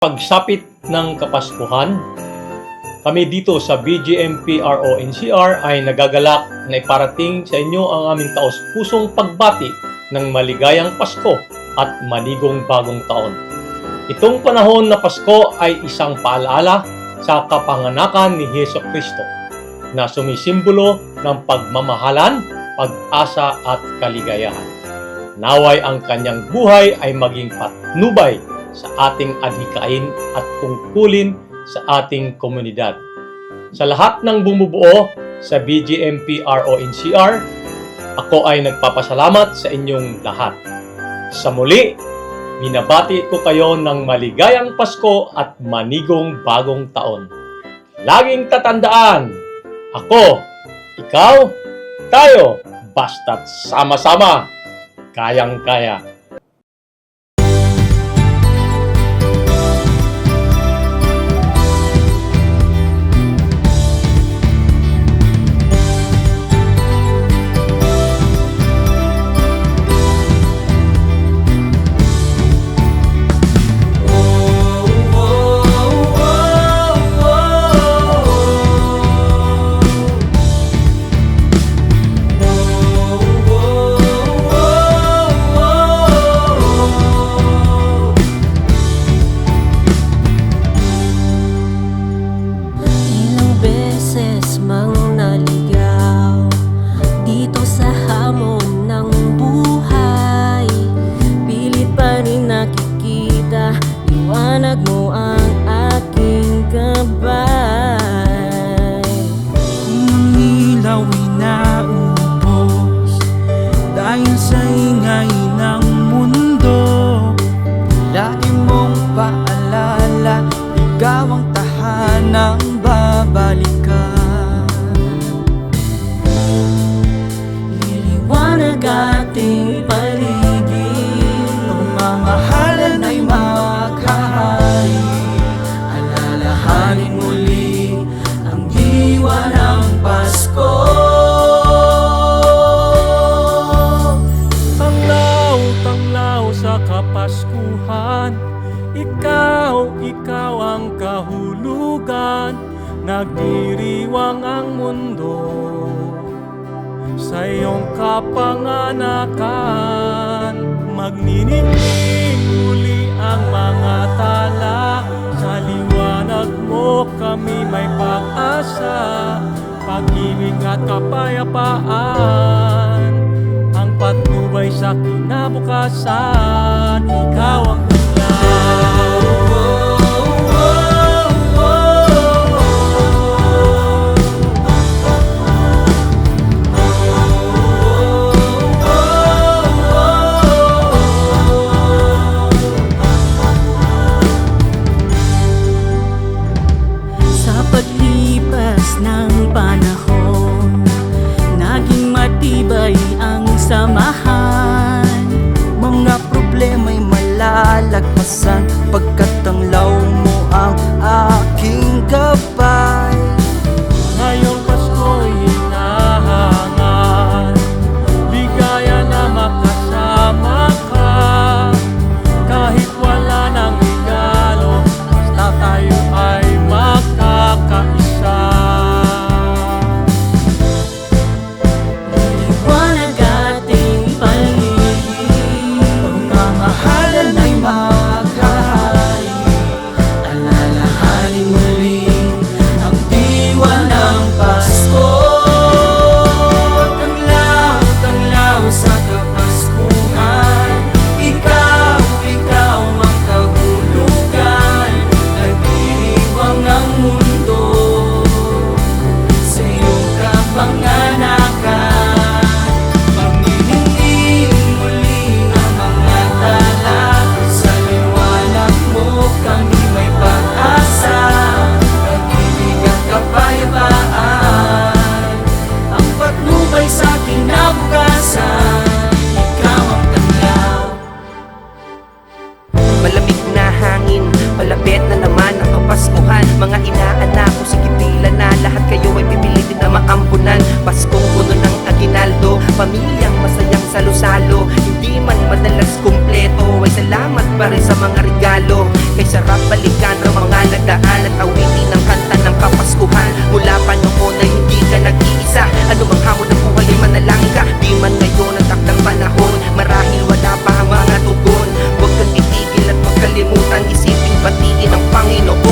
Pagsapit ng Kapaskuhan, kami dito sa BGMPRO-NCR ay nagagalak na iparating sa inyo ang aming taos-pusong pagbati ng maligayang Pasko at manigong bagong taon. Itong panahon na Pasko ay isang paalala sa kapanganakan ni Hesus Kristo na sumisimbolo ng pagmamahalan, pag-asa at kaligayahan. Naway ang kanyang buhay ay maging patnubay sa ating adhikain at tungkulin sa ating komunidad. Sa lahat ng bumubuo sa BGMPRO-NCR, ako ay nagpapasalamat sa inyong lahat. Sa muli, binabati ko kayo ng maligayang Pasko at manigong bagong taon. Laging tatandaan, ako, ikaw, tayo, basta't sama-sama, kayang-kaya. Liwanag mo ang aking gabay. Kung ang ilaw ay naubos dahil sa ingay ng mundo, lagi mong paalala, ikaw ang tahanang babalikan. Liliwanag ating paligid, Pagmamahalan ay maghahari, alalahanin muli ang diwa ng Pasko. Tanglaw sa Kapaskuhan, ikaw ang kahulugan. Nagdiriwang ang mundo sa iyong kapanganakan. Magniningning muli ang mga tala, sa liwanag mo kami may pag-asa. Pag-ibig at kapayapaan ang patnubay sa kinabukasan. Ikaw ang ng panahon, naging matibay ang samahan. Mga problema'y malalagpasan pagkat tanglaw mo ang aking gabay. ngayong Pasko'y hinahangan, ligaya na makasama ka. Kahit wala ng regalo, basta tayo ay magkakaisa. Liwanag ating paligid, Pagmamahalan ay maghahari, alalahanin muli ang diwa ng Pasko. Tanglaw sa Kapaskuhan, ikaw ang kahulugan. Nagdiriwang ang mundo sa iyong kapanganakan. Pagniningning muli ang mga tala, sa liwanag mo kami may pag-asa. Pag-ibig at kapayapaan ang patnubay sa kinabukasan. Ikaw ang tanglaw. Malamig na hangin, malapit na naman ang Kapaskuhan. Mga inaanak ko, sige tila na lahat kayo ay pipilitin na maampunan. Paskong puno ng aginaldo, pamilyang masayang salo-salo. Hindi man madalas kumpleto, ay salamat pa rin sa mga regalo. Kay sarap balikan ng mga nagdaan at awitin ng kanta ng Kapaskuhan. Mula pa noon ay hindi ka nag-iisa, anumang hamon ng buhay ay manalangin ka. Di man ngayon ang takdang panahon, marahil wala pa ang mga tugon. Huwag kang titigil at huwag kalimutan isipin batiin ang Panginoon.